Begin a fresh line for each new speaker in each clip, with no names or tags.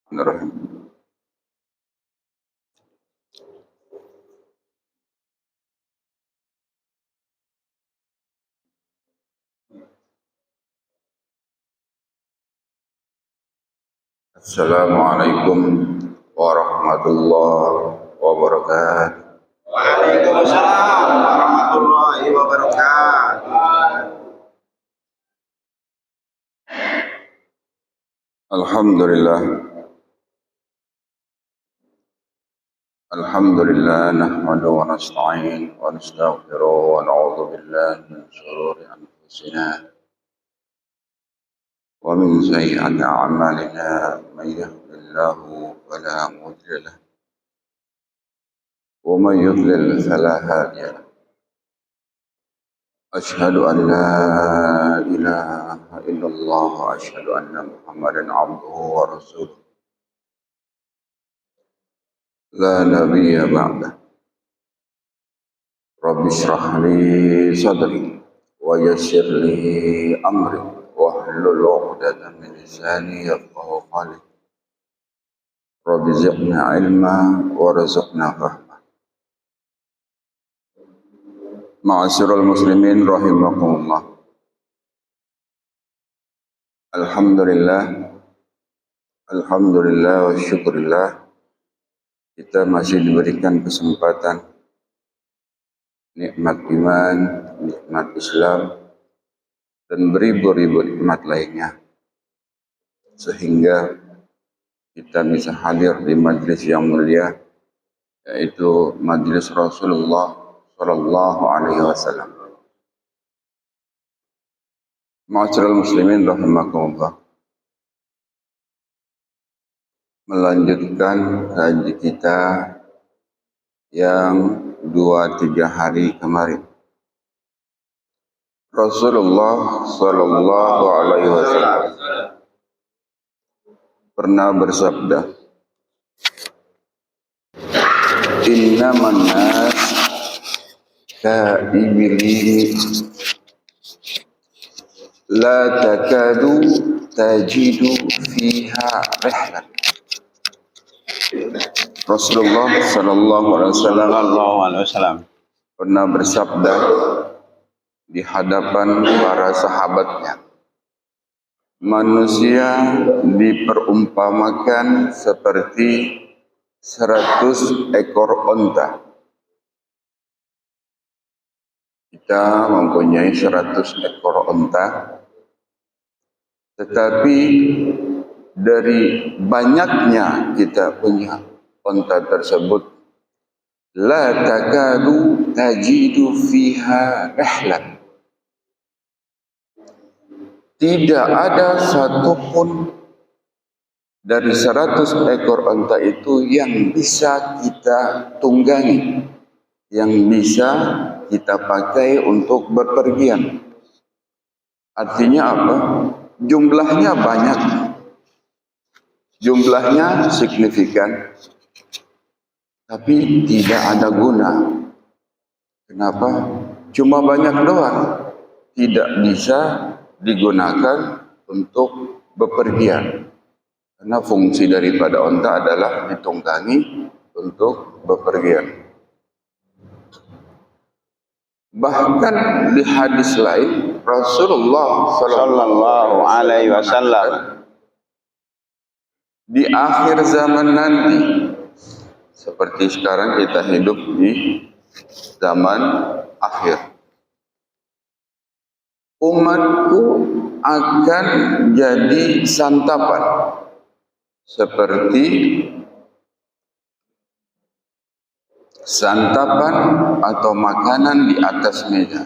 Bismillahirrahmanirrahim. Assalamualaikum warahmatullahi wabarakatuh.
Waalaikumsalam warahmatullahi wabarakatuh.
Alhamdulillah. Alhamdulillah nahmadu wa nasta'in wa nastaghfiruh wa na'udzu billahi min shururi anfusina wa min sayyiati a'malina may yahdihillahu fala mudilla lahu wa may yudlil fala hadiya lahu. Ashhadu an la ilaha illallah wa ashhadu anna Muhammadan abduhu wa rasuluh. La nabiyya ba'dah. Rabbi shrah li sadri wa yassir li amri wahlul 'uqdatam min lisani yafqahu qawli. Rabbi zidna ilma warzuqna fahma. Ma'asyiral muslimin rahimakumullah. Alhamdulillah wa syukurillah, kita masih diberikan kesempatan nikmat iman, nikmat Islam, dan beribu-ribu nikmat lainnya, sehingga kita bisa hadir di majlis yang mulia, yaitu majlis Rasulullah Sallallahu Alaihi Wasallam. Ma'asyiral muslimin rahimakumullah. Melanjutkan kaji kita yang 2-3 hari kemarin. Rasulullah Sallallahu Alaihi Wasallam pernah bersabda, innaman nas ka'ibili la takadu tajidu fiha rihlan. Rasulullah Sallallahu Alaihi Wasallam pernah bersabda di hadapan para sahabatnya, manusia diperumpamakan seperti 100 ekor onta. Kita mempunyai 100 ekor onta, tetapi dari banyaknya kita punya onta tersebut, la takadu tajidu fiha rihlan. Tidak ada satupun dari 100 ekor onta itu yang bisa kita tunggangi, yang bisa kita pakai untuk berpergian. Artinya apa? Jumlahnya banyak, jumlahnya signifikan, tapi tidak ada guna. Kenapa? Cuma banyak doang, tidak bisa digunakan untuk bepergian. Karena fungsi daripada onta adalah ditunggangi untuk bepergian. Bahkan di hadis lain, Rasulullah Sallallahu Alaihi Wasallam di akhir zaman nanti, seperti sekarang kita hidup di zaman akhir, umatku akan jadi santapan seperti santapan atau makanan di atas meja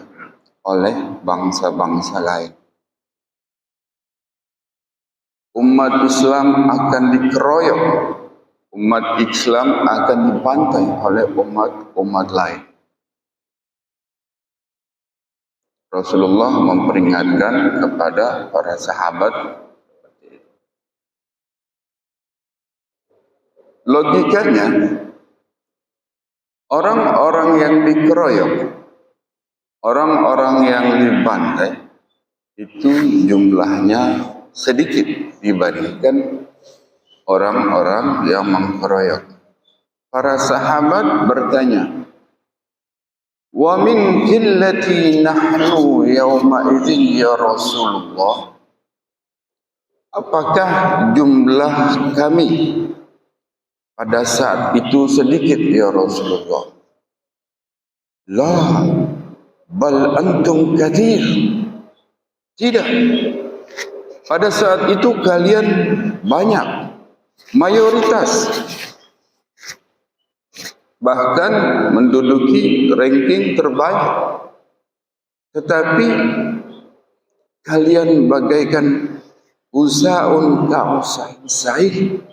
oleh bangsa-bangsa lain. Umat Islam akan dikeroyok, umat Islam akan dibantai oleh umat lain. Rasulullah memperingatkan kepada para sahabat seperti itu. Logikanya, orang-orang yang dikeroyok, orang-orang yang dibantai, itu jumlahnya sedikit dibandingkan orang-orang yang mengkeroyok. Para sahabat bertanya, "Wa min qillati nahnu yawma idzin ya Rasulullah?" Apakah jumlah kami pada saat itu sedikit ya Rasulullah? La, bal antum katsir. Tidak. Pada saat itu kalian banyak, mayoritas. Bahkan menduduki ranking terbanyak. Tetapi kalian bagaikan usaun ka'usain sa'id,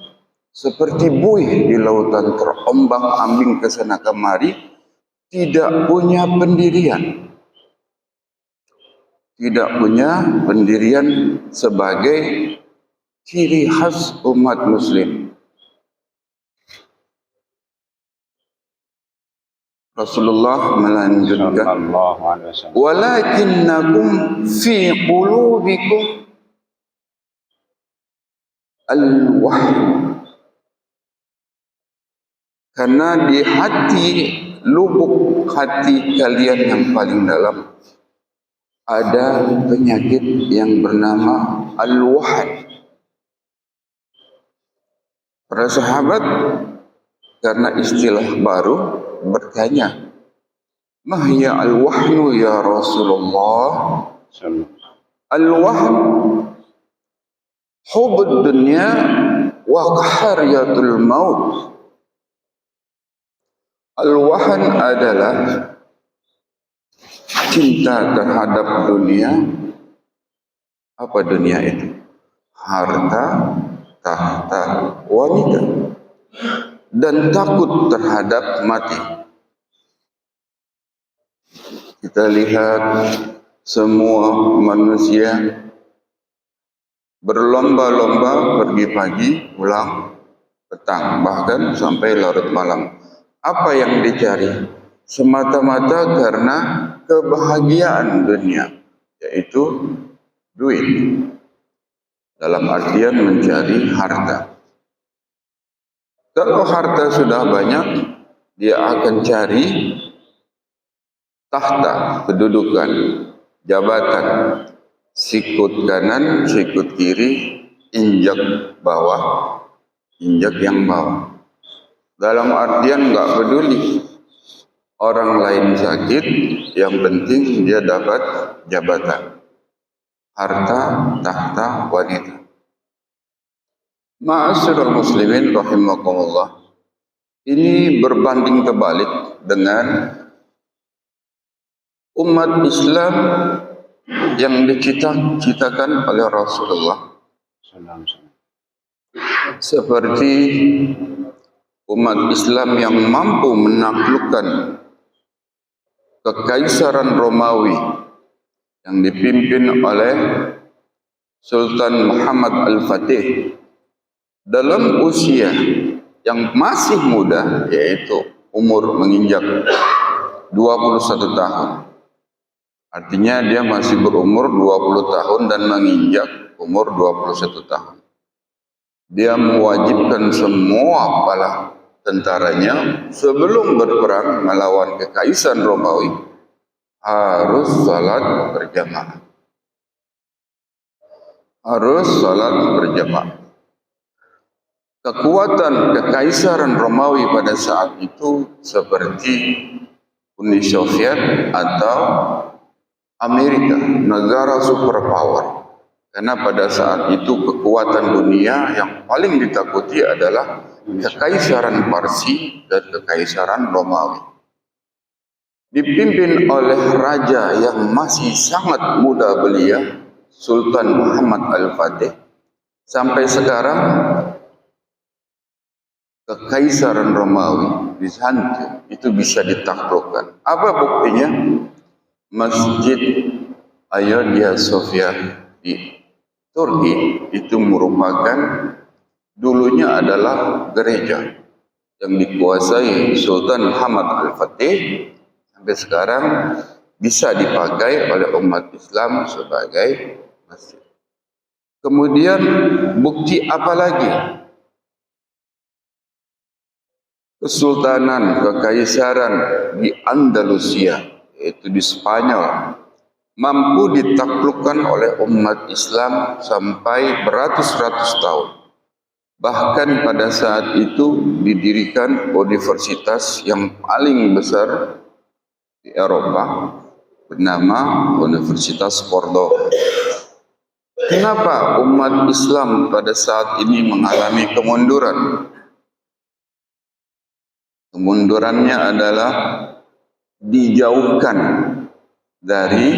seperti buih di lautan terombang-ambing ke sana kemari, tidak punya pendirian. Tidak punya pendirian sebagai ciri khas umat muslim. Rasulullah melanjutkan, walakinnakum fi qulubikum al-wahyi. Karena di hati, lubuk hati kalian yang paling dalam ada penyakit yang bernama al-wahyi. Para sahabat karena istilah baru bertanya, "Mahya al-wahyu ya Rasulullah?" Al-wahyu hubud dunya wa qahariyatul maut. Al-wahn adalah cinta terhadap dunia. Apa dunia itu? Harta, tahta, wanita, dan takut terhadap mati. Kita lihat semua manusia berlomba-lomba pergi pagi, pulang petang, bahkan sampai larut malam. Apa yang dicari? Semata-mata karena kebahagiaan dunia, yaitu duit. Dalam artian mencari harta. Kalau harta sudah banyak, dia akan cari tahta, kedudukan, jabatan, sikut kanan, sikut kiri, injak bawah, injak yang bawah. Dalam artian nggak peduli orang lain sakit, yang penting dia dapat jabatan, harta, tahta, wanita. Ma'asyiral muslimin rahimakumullah. Ini berbanding terbalik dengan umat Islam yang diciptakan oleh Rasulullah. Seperti umat Islam yang mampu menaklukkan kekaisaran Romawi yang dipimpin oleh Sultan Muhammad Al-Fatih dalam usia yang masih muda, yaitu umur menginjak 21 tahun. Artinya dia masih berumur 20 tahun dan menginjak umur 21 tahun. Dia mewajibkan semua para tentaranya sebelum berperang melawan kekaisaran Romawi harus salat berjamaah. Harus salat berjamaah. Kekuatan kekaisaran Romawi pada saat itu seperti Uni Soviet atau Amerika, negara superpower. Karena pada saat itu kekuatan dunia yang paling ditakuti adalah kekaisaran Parsi dan kekaisaran Romawi. Dipimpin oleh raja yang masih sangat muda belia, Sultan Muhammad Al-Fatih. Sampai sekarang kekaisaran Romawi Bizantium itu bisa ditaklukkan. Apa buktinya? Masjid Hagia Sophia di Turki itu merupakan dulunya adalah gereja yang dikuasai Sultan Muhammad Al-Fatih, sampai sekarang bisa dipakai oleh umat Islam sebagai masjid. Kemudian bukti apa lagi kesultanan, kekaisaran di Andalusia, yaitu di Spanyol, mampu ditaklukkan oleh umat Islam sampai beratus-ratus tahun. Bahkan pada saat itu didirikan universitas yang paling besar di Eropa bernama Universitas Cordoba. Kenapa umat Islam pada saat ini mengalami kemunduran? Kemundurannya adalah dijauhkan dari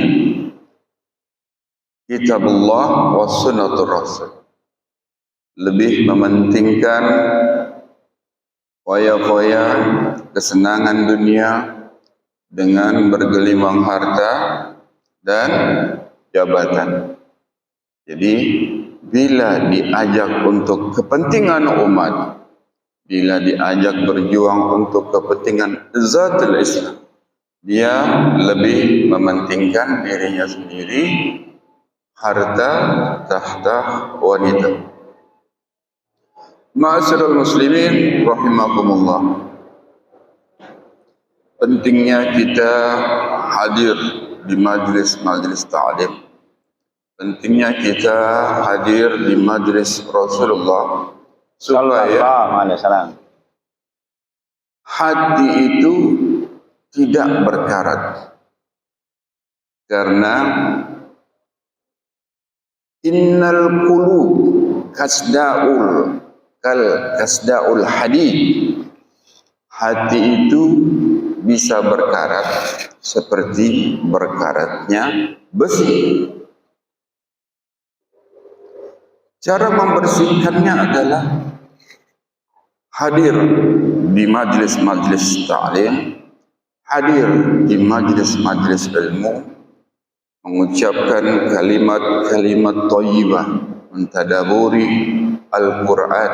kitabullah wa sunnatur rasul. Lebih mementingkan foya-foya kesenangan dunia dengan bergelimang harta dan jabatan. Jadi bila diajak untuk kepentingan umat, bila diajak berjuang untuk kepentingan zatul Islam, dia lebih mementingkan dirinya sendiri, harta, tahta, wanita. Ma'asyiral muslimin rahimakumullah. Pentingnya kita hadir di majlis-majlis ta'lim. Pentingnya kita hadir di majlis Rasulullah supaya hati itu tidak berkarat. Karena innal qulub kasda'ul hadid. Hati itu bisa berkarat seperti berkaratnya besi. Cara membersihkannya adalah hadir di majlis-majlis ta'lim, hadir di majlis-majlis ilmu, mengucapkan kalimat-kalimat thayyibah, mentadaburi Al-Quran,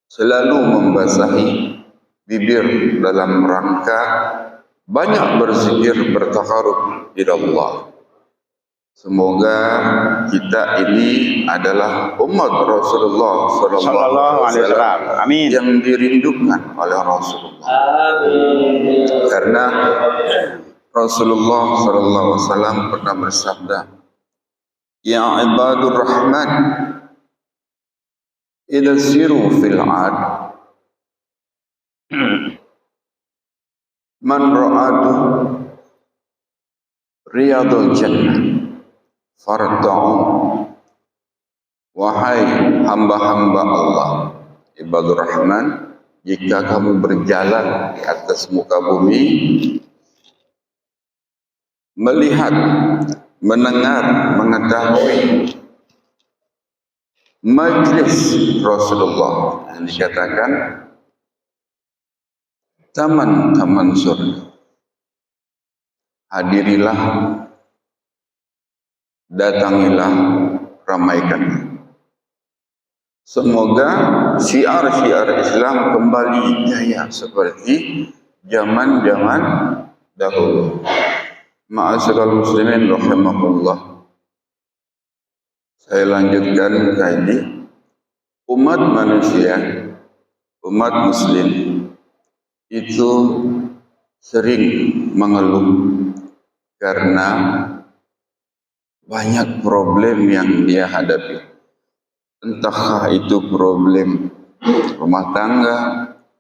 selalu membasahi bibir dalam rangka banyak berzikir, bertakarub ila Allah. Semoga kita ini adalah umat Rasulullah sallallahu alaihi wasallam. Amin. Yang dirindukan oleh Rasulullah. Amin. Karena Rasulullah sallallahu alaihi wasallam pernah bersabda, "Ya ibadur rahman, idza siru fil 'ad man ra'atu riyadul jannah farta'u." Wahai hamba-hamba Allah, ibadur rahman, jika kamu berjalan di atas muka bumi, melihat, mendengar, mengetahui majlis Rasulullah yang dikatakan taman-taman surga, hadirilah, datangilah, ramaikan. Semoga syiar-syiar Islam kembali jaya seperti zaman-zaman dahulu. Ma'asyiral muslimin rahimakumullah. Saya lanjutkan tadi, umat manusia, umat muslim itu sering mengeluh karena banyak problem yang dia hadapi. Entahkah itu problem rumah tangga,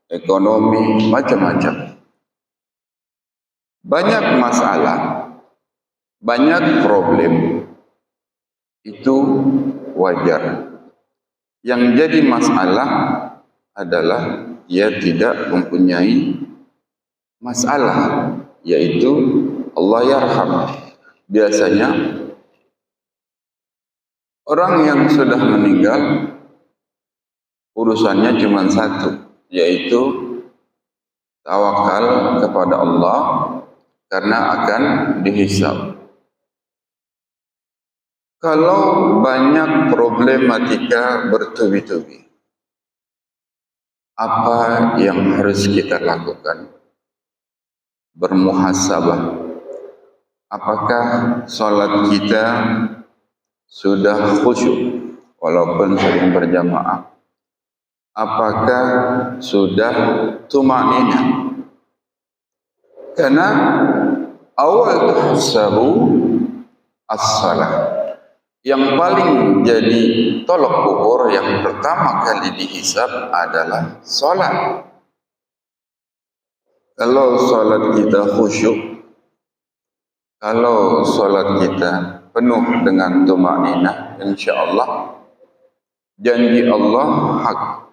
ekonomi, macam-macam. Banyak masalah, banyak problem, itu wajar. Yang jadi masalah adalah dia tidak mempunyai masalah, yaitu Allah yarham. Biasanya orang yang sudah meninggal urusannya cuma satu, yaitu tawakal kepada Allah karena akan dihisab. Kalau banyak problematika bertubi-tubi, apa yang harus kita lakukan? Bermuhasabah. Apakah sholat kita sudah khusyuk walaupun sering berjamaah? apakah sudah tumanina? Karena awal tahsabu as-salah. Yang paling jadi tolok ukur yang pertama kali dihisab adalah salat. Kalau salat kita khusyuk, kalau salat kita penuh dengan tumanina, insyaallah janji Allah hak.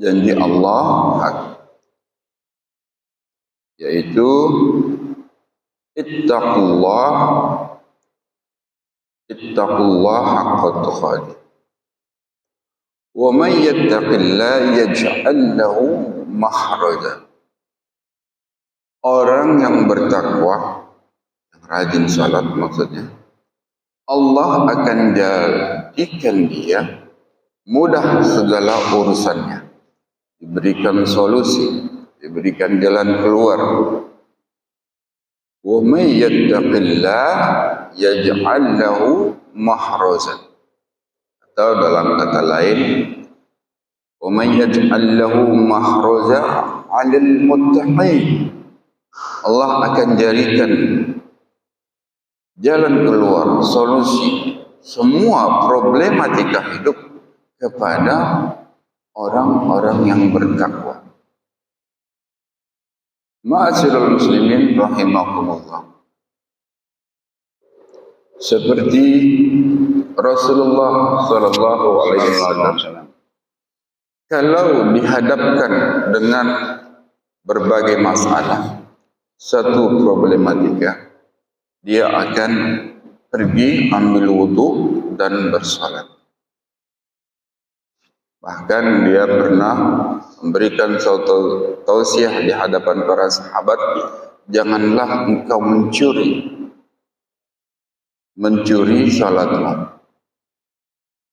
Janji Allah hak. Yaitu ittaqullah haqqa tuqatih. Wa man yattaqillah yaj'al lahu makhraja. Orang yang bertakwa, yang rajin salat maksudnya, Allah akan jadikan dia mudah segala urusannya, diberikan solusi, diberikan jalan keluar. Wa may yattaqillah yaj'al lahu makhrajan. Atau dalam kata lain, wa may yaj'al lahu makhraja 'alal muttaqin. Allah akan jadikan jalan keluar, solusi semua problematika hidup kepada orang-orang yang bertakwa. Ma'asyiral muslimin rahimakumullah. Seperti Rasulullah sallallahu alaihi wasallam kalau dihadapkan dengan berbagai masalah, satu problematika, dia akan pergi ambil wudu dan bersalat. Bahkan dia pernah memberikan suatu tausiah di hadapan para sahabat, janganlah engkau mencuri salatmu.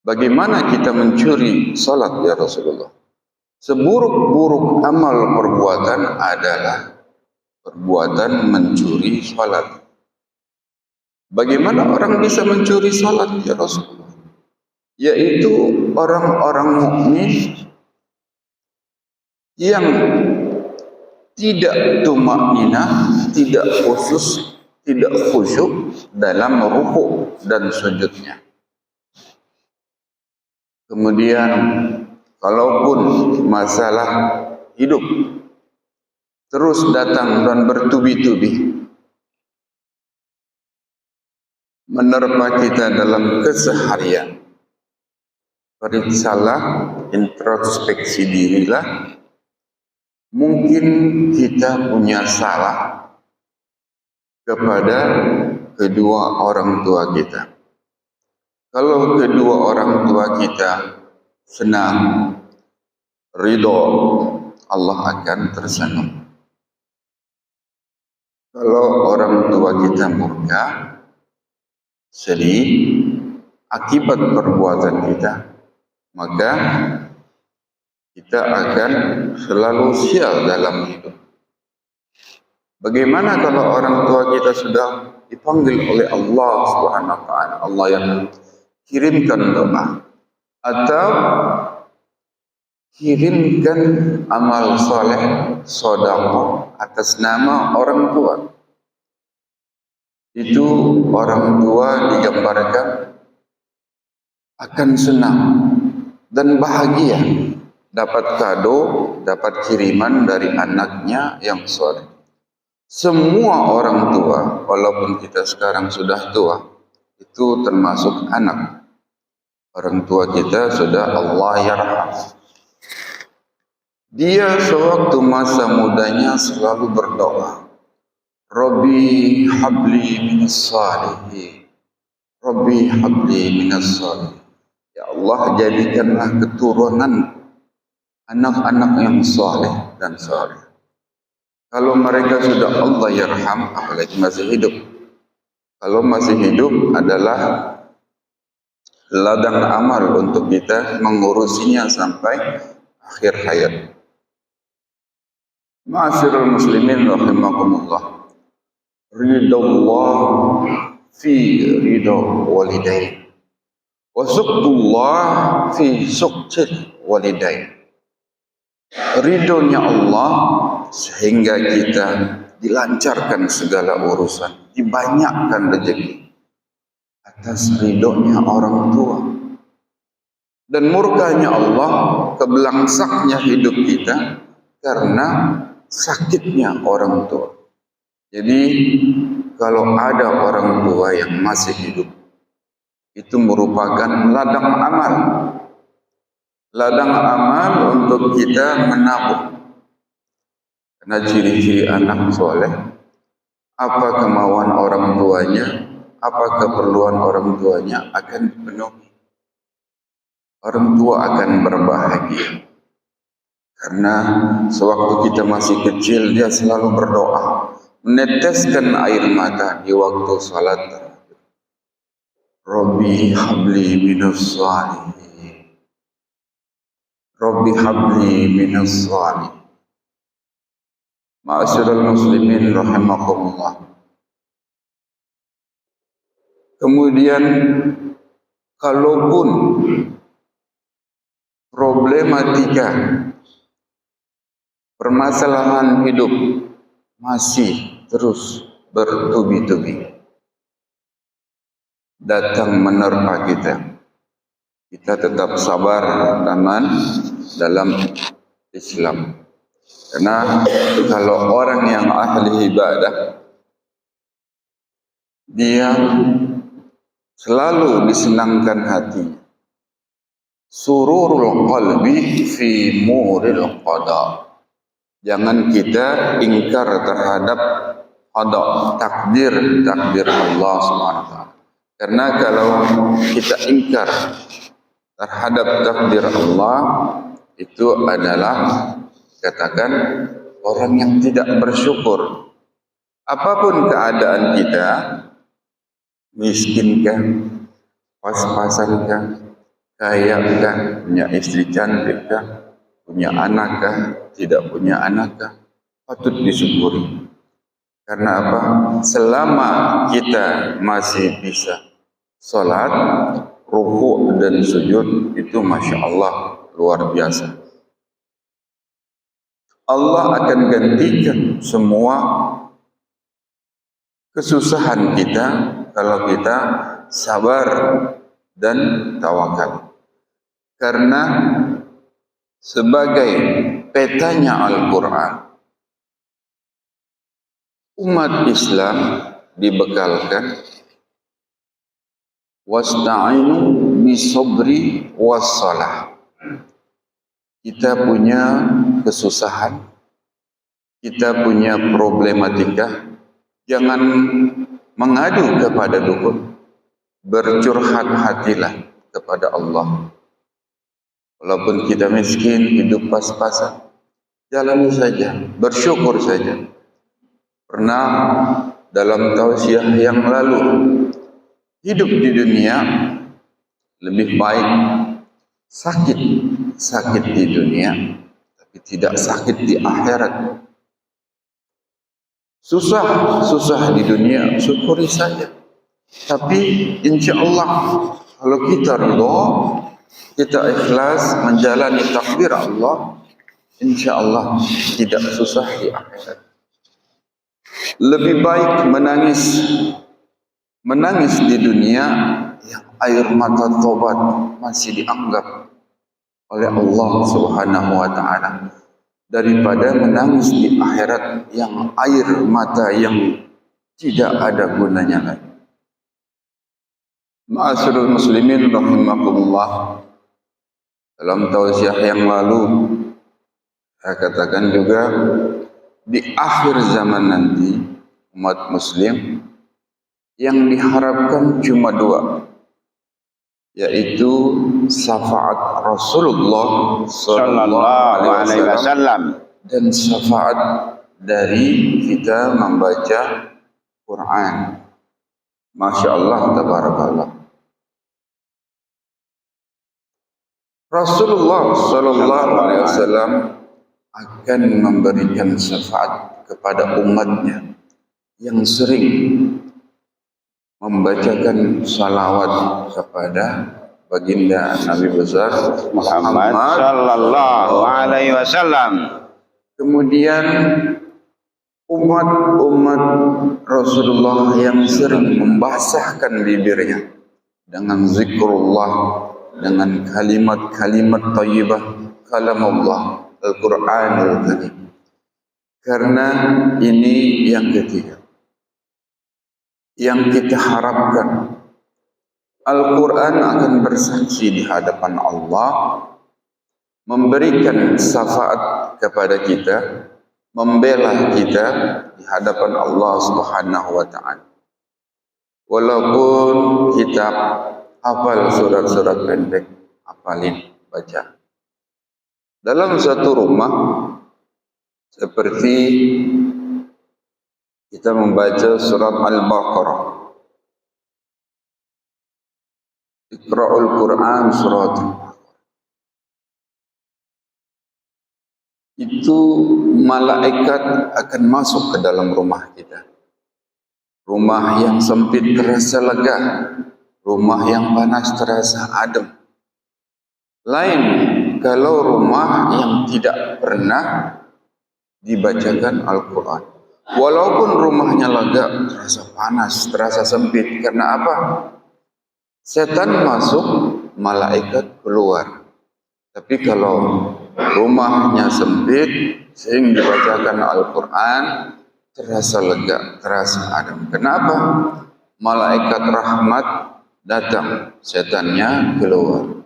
Bagaimana kita mencuri salat ya Rasulullah? Seburuk-buruk amal perbuatan adalah perbuatan mencuri salat. Bagaimana orang bisa mencuri salat ya Rasulullah? Yaitu orang-orang mukmin yang tidak tumanina, tidak khusyuk dalam ruku dan sujudnya. Kemudian kalaupun masalah hidup terus datang dan bertubi-tubi menerpa kita dalam keseharian, periksalah, introspeksi dirilah. Mungkin kita punya salah kepada kedua orang tua kita. Kalau kedua orang tua kita senang, ridho, Allah akan tersenyum. Kalau orang tua kita murka, sedih akibat perbuatan kita, maka kita akan selalu sial dalam hidup. Bagaimana kalau orang tua kita sudah dipanggil oleh Allah Subhanahu wa taala, Allah yang kirimkan doa atau kirimkan amal soleh, sedekah atas nama orang tua. Itu orang tua digambarkan akan senang dan bahagia dapat kado, dapat kiriman dari anaknya yang soleh. Semua orang tua, walaupun kita sekarang sudah tua, itu termasuk anak. Orang tua kita sudah Allah yarham. Dia sewaktu masa mudanya selalu berdoa, Rabbi habli minas salihin, Rabbi habli minas salihin. Ya Allah, jadikanlah keturunan anak-anak yang saleh dan saleh. Kalau mereka sudah Allah yarham, apalagi masih hidup. Kalau masih hidup adalah ladang amal untuk kita mengurusinya sampai akhir hayat. Ma'asyiral muslimin rahimakumullah. Ridallah fi ridha walidain Wa suqtullah fi suqtil walidain. Ridhonya Allah sehingga kita dilancarkan segala urusan, dibanyakkan rezeki atas ridhonya orang tua. Dan murkanya Allah, kebelangsaknya hidup kita karena sakitnya orang tua. Jadi kalau ada orang tua yang masih hidup, itu merupakan ladang amal. Ladang amal untuk kita menabung. Karena ciri-ciri anak soleh, apa kemauan orang tuanya, apa keperluan orang tuanya akan dipenuhi. Orang tua akan berbahagia. Karena sewaktu kita masih kecil, dia selalu berdoa, meneteskan air mata di waktu salat terakhir. Rabbi habli minas salihin. Rabbi habli minas salihin. Ma'asyiral muslimin rahimakumullah. Kemudian kalaupun problematika permasalahan hidup masih terus bertubi-tubi datang menerpa kita, kita tetap sabar dalam Islam. Karena kalau orang yang ahli ibadah, dia selalu disenangkan hatinya. Sururul qalbi fi muril qada. Jangan kita ingkar terhadap qada, takdir Allah Subhanahu wa taala. Karena kalau kita ingkar terhadap takdir Allah, itu adalah katakan orang yang tidak bersyukur. Apapun keadaan kita, miskinkah, pas-pasankah, kayakah, punya istri cantikkah, punya anakkah, tidak punya anakkah, patut disyukuri. Karena apa? Selama kita masih bisa sholat, ruku dan sujud, itu Masya Allah luar biasa. Allah akan gantikan semua kesusahan kita kalau kita sabar dan tawakal. Karena sebagai petanya Al-Quran, umat Islam dibekalkan wasta'inu bisabri wassalah. Kita punya kesusahan, kita punya problematika, jangan mengadu kepada dukun, bercurhat hatilah kepada Allah. Walaupun kita miskin, hidup pas-pasan, jalani saja, bersyukur saja. Pernah dalam tausiah yang lalu, hidup di dunia lebih baik sakit di dunia, tapi tidak sakit di akhirat. Susah di dunia, syukuri saja. Tapi insya Allah kalau kita ridha, kita ikhlas menjalani takdir Allah, insya Allah tidak susah di akhirat. Lebih baik menangis di dunia yang air mata tobat masih dianggap oleh Allah Subhanahu wa taala daripada menangis di akhirat yang air mata yang tidak ada gunanya lagi. Ma'asyiral muslimin rahimakumullah. Dalam tausiah yang lalu saya katakan juga di akhir zaman nanti umat muslim yang diharapkan cuma dua, yaitu syafaat Rasulullah sallallahu alaihi wasallam dan syafaat dari kita membaca Quran. Masya Allah, tabarakallah. Rasulullah sallallahu alaihi wasallam akan memberikan syafaat kepada umatnya yang sering membacakan salawat kepada baginda Nabi besar
Muhammad sallallahu alaihi wasallam.
Kemudian umat Rasulullah yang sering membasahkan bibirnya dengan zikrullah, dengan kalimat-kalimat thayyibah, kalamullah, Al-Qur'anul Karim. Karena ini yang ketiga yang kita harapkan, Al-Quran akan bersaksi di hadapan Allah, memberikan syafaat kepada kita, membela kita di hadapan Allah Subhanahu wa taala. Walaupun kita hafal surat-surat pendek, hafalin, baca. Dalam satu rumah seperti kita membaca surat Al-Baqarah, Iqra'ul Quran surat itu malaikat akan masuk ke dalam rumah kita. Rumah yang sempit terasa lega, rumah yang panas terasa adem. Lain kalau rumah yang tidak pernah dibacakan Al-Quran. Walaupun rumahnya lega, terasa panas, terasa sempit. Karena apa? Setan masuk, malaikat keluar. Tapi kalau rumahnya sempit, sering dibacakan Al-Quran, terasa lega, terasa adem. Kenapa? Malaikat rahmat datang, setannya keluar.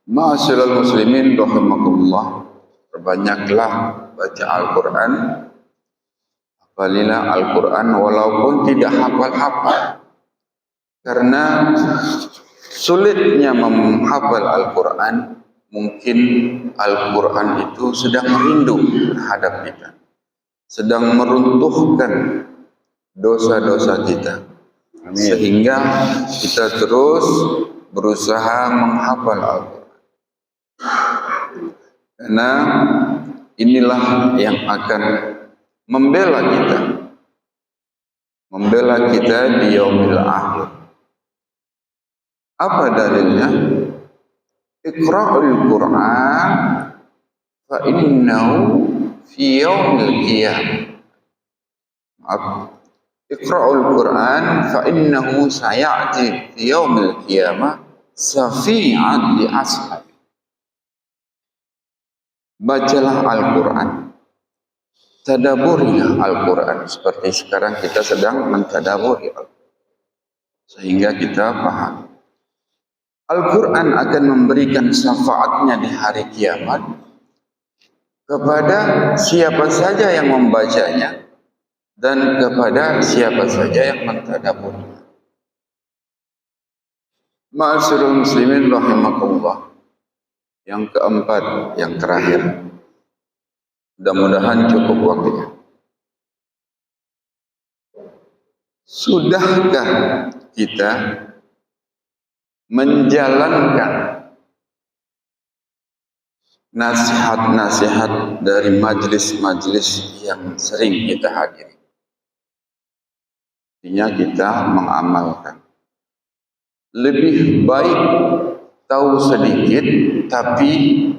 Ma'asyiral muslimin rahimakumullah, perbanyaklah baca Al-Quran, hafalilah Al-Quran walaupun tidak hafal-hafal. Karena sulitnya menghafal Al-Quran, mungkin Al-Quran itu sedang rindu terhadap kita, sedang meruntuhkan dosa-dosa kita. Amin. Sehingga kita terus berusaha menghafal Al-Quran. Karena inilah yang akan membela kita di yaumil akhir. Apa dalilnya? Iqra'ul Qur'an fa innahu fi yaumil qiyamah. Iqra'ul Qur'an fa innahu sayati fi yaumil qiyamah safi'an li ashab. Bacalah Al-Quran, tadaburilah Al-Quran, seperti sekarang kita sedang mentadaburi Al-Quran, sehingga kita paham. Al-Quran akan memberikan syafaatnya di hari kiamat kepada siapa saja yang membacanya dan kepada siapa saja yang mentadaburinya. Ma'asyiral muslimin rahimakumullah. Yang keempat, yang terakhir, mudah-mudahan cukup waktunya. Sudahkah kita menjalankan nasihat-nasihat dari majelis-majelis yang sering kita hadiri? Artinya kita mengamalkan. Lebih baik tahu sedikit tapi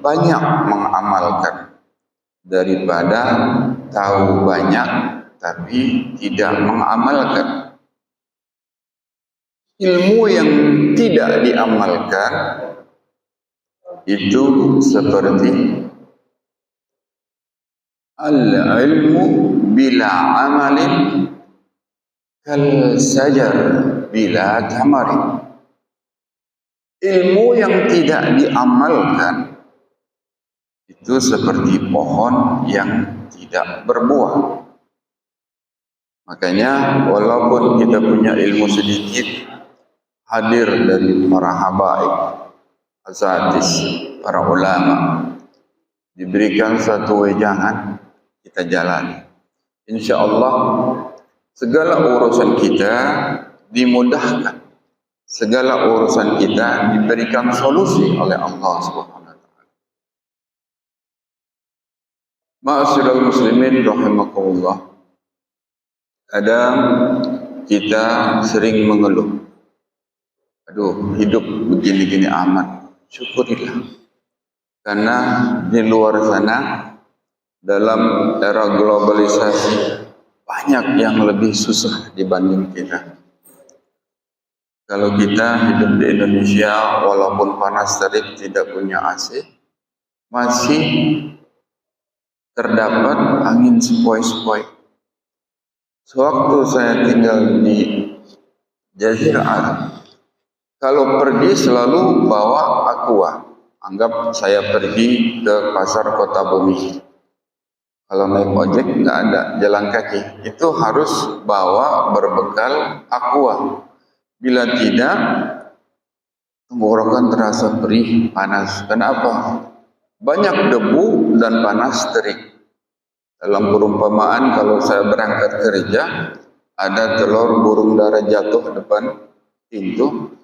banyak mengamalkan daripada tahu banyak tapi tidak mengamalkan. Ilmu yang tidak diamalkan itu seperti al-ilmu bila amalin kal sajar bila tamarin. Ilmu yang tidak diamalkan itu seperti pohon yang tidak berbuah. Makanya walaupun kita punya ilmu sedikit, hadir dari para habaib, asatidz, para ulama, diberikan satu wejangan, kita jalani. Insya Allah segala urusan kita dimudahkan. Segala urusan kita diberikan solusi oleh Allah Subhanahu wa taala. Ma'asyiral muslimin rahimakumullah. Kadang kita sering mengeluh. aduh hidup begini-gini amat, syukurilah. Karena di luar sana dalam era globalisasi banyak yang lebih susah dibanding kita. Kalau kita hidup di Indonesia walaupun panas terik tidak punya AC, masih terdapat angin sepoi-sepoi. Sewaktu saya tinggal di Jazirah Arab, kalau pergi selalu bawa aqua. Anggap saya pergi ke pasar Kota Bumi. Kalau naik ojek nggak ada, jalan kaki. Itu harus bawa berbekal aqua. Bila tidak, tenggorokan terasa perih, panas. Kenapa? Banyak debu dan panas terik. Dalam perumpamaan kalau saya berangkat kerja, ada telur burung dara jatuh depan pintu.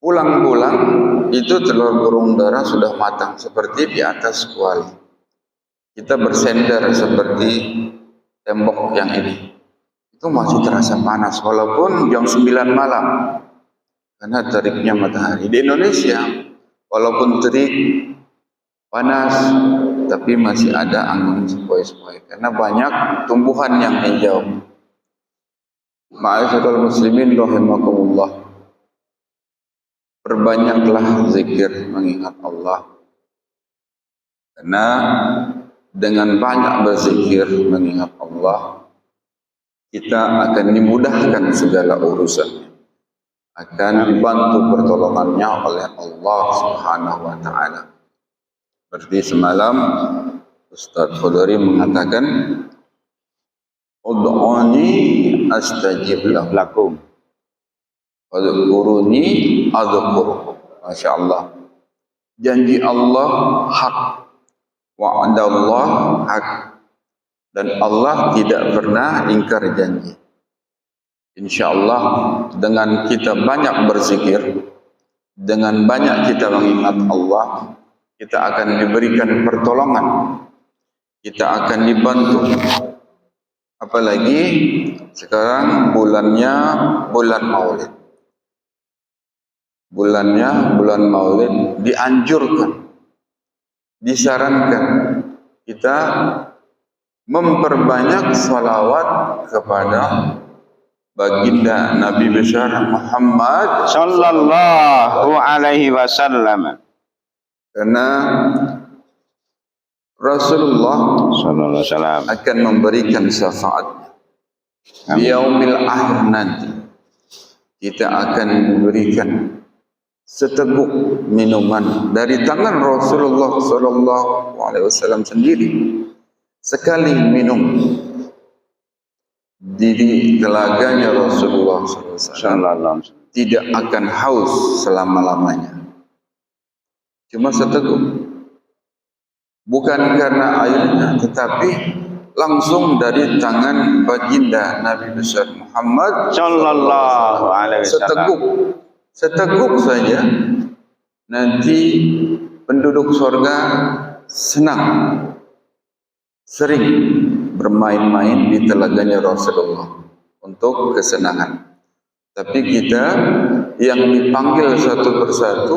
Pulang-pulang itu telur burung dara sudah matang seperti di atas kuali. Kita bersender seperti tembok yang ini. Itu masih terasa panas walaupun jam 9 malam. Karena teriknya matahari. Di Indonesia walaupun terik panas tapi masih ada angin sepoi-sepoi karena banyak tumbuhan yang hijau. Ma'asyiral muslimin rahimakumullah. Perbanyaklah zikir mengingat Allah. Karena dengan banyak berzikir mengingat Allah, kita akan dimudahkan segala urusan. Akan dibantu pertolongannya oleh Allah Subhanahu wa taala. Seperti semalam Ustaz Khudari mengatakan, "Ud'uni astajib lakum. Wadhkuruni adzkurkum." Masya Allah. Janji Allah hak. Wa'adallah hak. Dan Allah tidak pernah ingkar janji. Insya Allah dengan kita banyak berzikir, dengan banyak kita mengingat Allah, kita akan diberikan pertolongan. Kita akan dibantu. Apalagi sekarang bulannya bulan Maulid. Bulannya bulan Maulid, dianjurkan, disarankan kita memperbanyak salawat kepada baginda Nabi besar Muhammad
sallallahu alaihi wasallam.
Karena Rasulullah
sallallahu alaihi wasallam
akan memberikan syafaatnya. Di yaumil akhir nanti kita akan diberikan seteguk minuman dari tangan Rasulullah sallallahu alaihi wasallam sendiri. Sekali minum di telaganya Rasulullah sallallahu alaihi wasallam tidak akan haus selama-lamanya. Cuma seteguk. Bukan karena airnya, tetapi langsung dari tangan baginda Nabi besar Muhammad sallallahu alaihi wasallam. Seteguk saja, nanti penduduk surga senang, sering bermain-main di telaganya Rasulullah untuk kesenangan. Tapi kita yang dipanggil satu persatu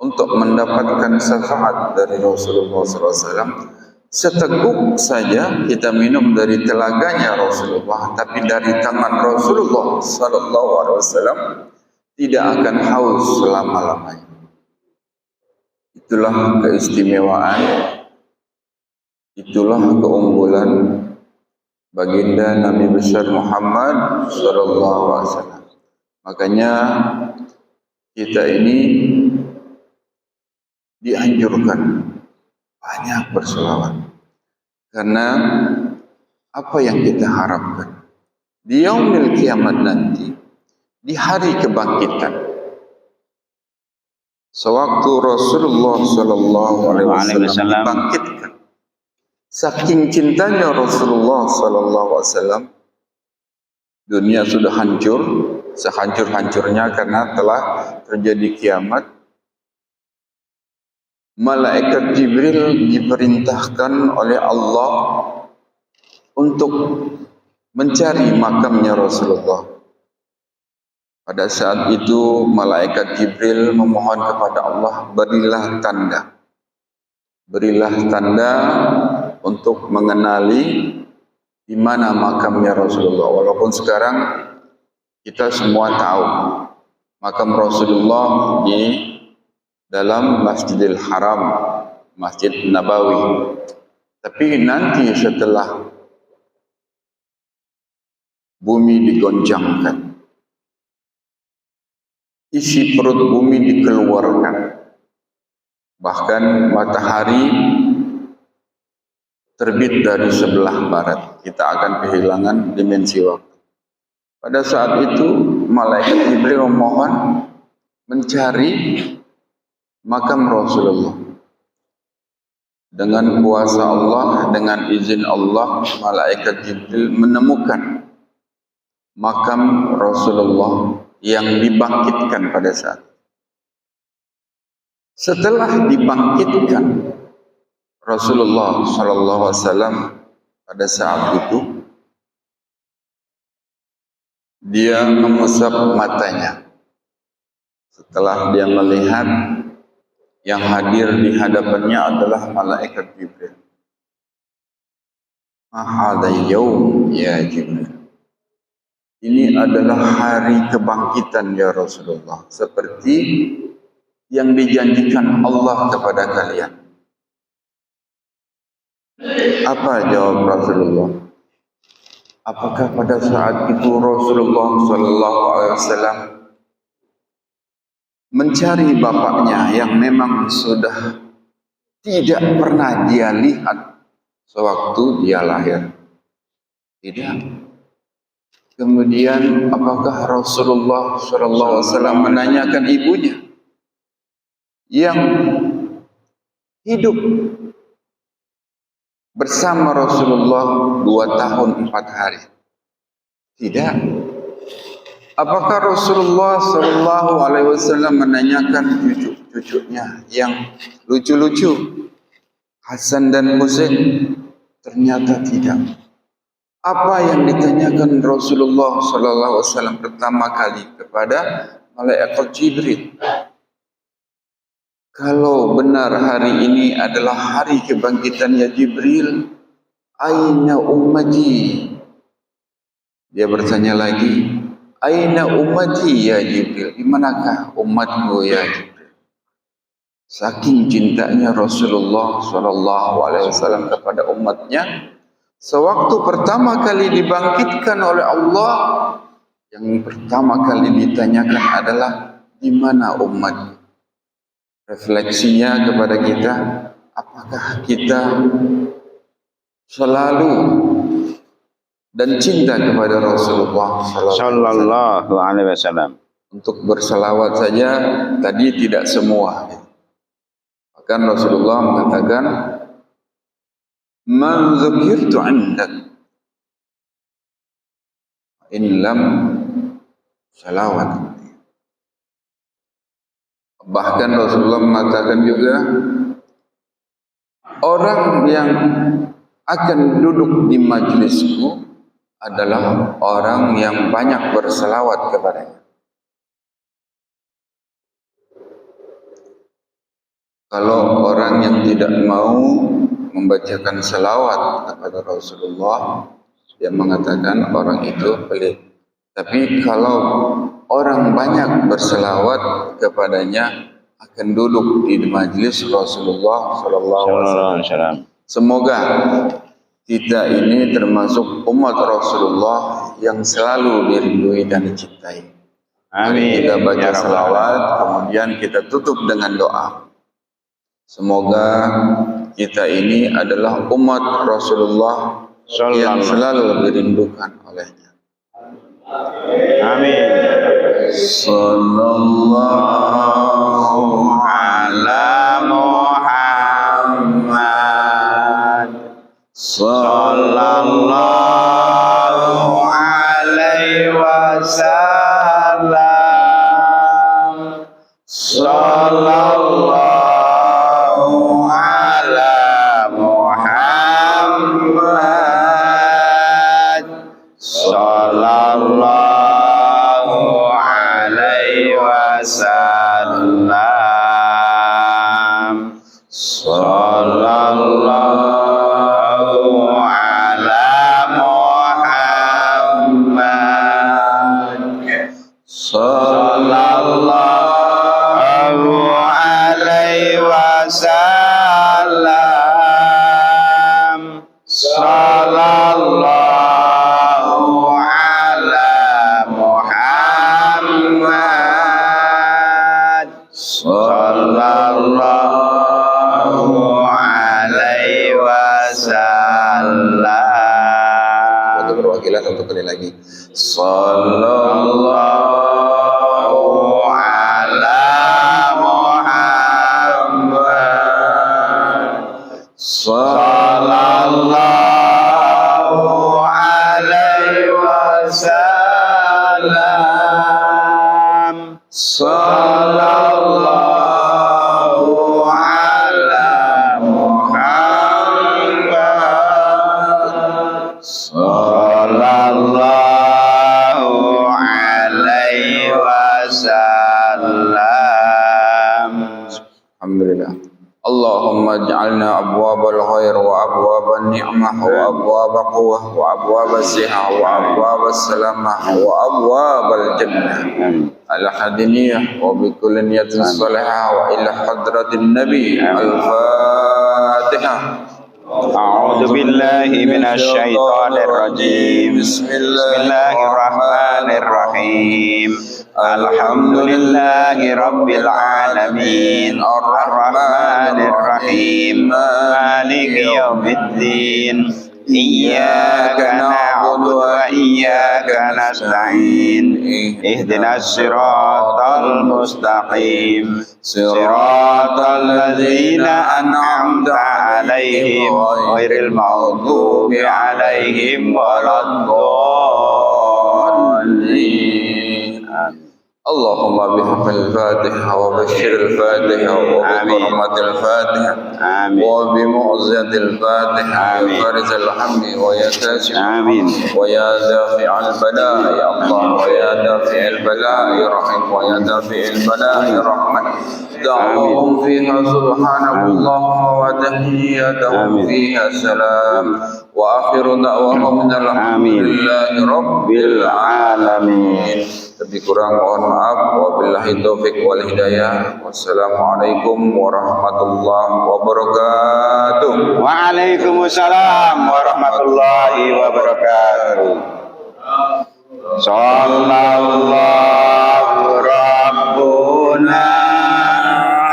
untuk mendapatkan syafaat dari Rasulullah SAW, seteguk saja kita minum dari telaganya Rasulullah, tapi dari tangan Rasulullah SAW tidak akan haus selama-lamanya. Itulah keistimewaan, itulah keunggulan baginda Nabi besar Muhammad SAW. Makanya kita ini dianjurkan banyak berselawat. Karena apa yang kita harapkan di yaumil kiamat nanti, di hari kebangkitan, sewaktu Rasulullah sallallahu alaihi wasallam dibangkitkan, saking cintanya Rasulullah sallallahu alaihi wasallam, dunia sudah hancur, sehancur-hancurnya karena telah terjadi kiamat. Malaikat Jibril diperintahkan oleh Allah untuk mencari makamnya Rasulullah. Pada saat itu malaikat Jibril memohon kepada Allah, berilah tanda. Berilah tanda untuk mengenali di mana makamnya Rasulullah. Walaupun sekarang kita semua tahu makam Rasulullah di dalam Masjidil Haram, Masjid Nabawi. Tapi nanti setelah bumi digoncangkan, isi perut bumi dikeluarkan, bahkan matahari terbit dari sebelah barat, kita akan kehilangan dimensi waktu. Pada saat itu malaikat Jibril memohon mencari makam Rasulullah. Dengan kuasa Allah, dengan izin Allah, malaikat Jibril menemukan makam Rasulullah yang dibangkitkan pada saat. Setelah dibangkitkan Rasulullah SAW pada saat itu, dia mengusap matanya. Setelah dia melihat yang hadir di hadapannya adalah malaikat Jibril. Mahadha yaum ya Jibril. Ini adalah hari kebangkitan ya Rasulullah, seperti yang dijanjikan Allah kepada kalian. Apa jawab Rasulullah? Apakah pada saat itu Rasulullah SAW mencari bapaknya yang memang sudah tidak pernah dia lihat sewaktu dia lahir? Tidak. Kemudian apakah Rasulullah SAW menanyakan ibunya yang hidup bersama Rasulullah 2 tahun 4 hari? Tidak. Apakah Rasulullah SAW menanyakan cucu-cucunya yang lucu-lucu, Hasan dan Husain? Ternyata tidak. Apa yang ditanyakan Rasulullah SAW pertama kali kepada malaikat Jibril? Kalau benar hari ini adalah hari kebangkitan ya Jibril, aina ummati? Dia bertanya lagi, aina ummati ya Jibril? Di manakah umatku ya Jibril? Saking cintanya Rasulullah SAW kepada umatnya, sewaktu pertama kali dibangkitkan oleh Allah, yang pertama kali ditanyakan adalah di mana umatku? Refleksinya kepada kita, apakah kita selalu dan cinta kepada Rasulullah
Sallallahu alaihi wasallam?
Untuk berselawat saja tadi tidak semua. Bahkan Rasulullah mengatakan, man dzukirtu 'indak in lam salawat. Bahkan Rasulullah mengatakan juga, orang yang akan duduk di majlisku adalah orang yang banyak berselawat kepadanya. Kalau orang yang tidak mau membacakan selawat kepada Rasulullah, dia mengatakan orang itu pelit. Tapi kalau orang banyak berselawat kepadanya, akan duduk di majelis Rasulullah SAW. Semoga kita ini termasuk umat Rasulullah yang selalu dirindui dan dicintai. Amin. Kita baca selawat, kemudian kita tutup dengan doa. Semoga kita ini adalah umat Rasulullah yang selalu dirindukan olehnya.
Amin.
Sallallahu ala Muhammad. Sallallahu alaihi wasallam. Sallallahu ala Muhammad. Sallallahu
wasallam. Sallallahu ala Muhammad. Sallallahu alaihi wasallam.
Untuk perwakilan untuk kali lagi.
Sallallahu ala Muhammad. Sallallahu alaihi wasallam. Sallallahu ala Muhammad. Sallallahu alaihi wasallam.
Alhamdulillah. Allahumma ij'alna abwabal khair wa abwaban ni'mah wa abwabal quwwah wa abwabas sihah wa abwabas salamah wa abwabal jannah al-hadiniyah wa bi kulli niyatin salihah wa ila hadratin nabi al-fatihah.
أعوذ بالله من الشيطان الرجيم. بسم الله الرحمن الرحيم. الحمد لله رب العالمين الرحمن الرحيم مالك يوم الدين إياك نعبد وإياك نستعين اهدنا الصراط المستقيم صراط الذين أنعمت عليهم غير المغضوب عليهم ولا الضالين.
Allahumma bihamdil Fatiha wa basyiril Fatiha wa bi hurmatil Fatiha wa bi mu'zatil Fatiha wa farizal hamdi wa ya kasif wa ya dafi'al bala ya Allah wa ya dafi'al bala ya rahim wa ya dafi'al bala ya rahman. Da'wahum fiha subhanallah wa tahiyyatuhum fiha salam wa akhiru da'wahum alhamdulillahi rabbil alamin. Lebih kurang mohon maaf. Wabillahi taufiq wal hidayah. Wassalamualaikum warahmatullahi wabarakatuh.
Waalaikumsalam warahmatullahi wabarakatuh. Sallallahu rabbuna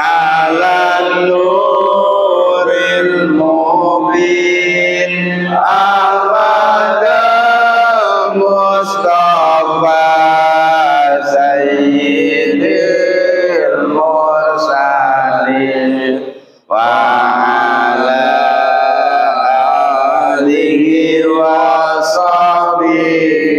ala nuril mubin abada Mustafa Sayyidil Mursalin wa ala alihi wa sahbihi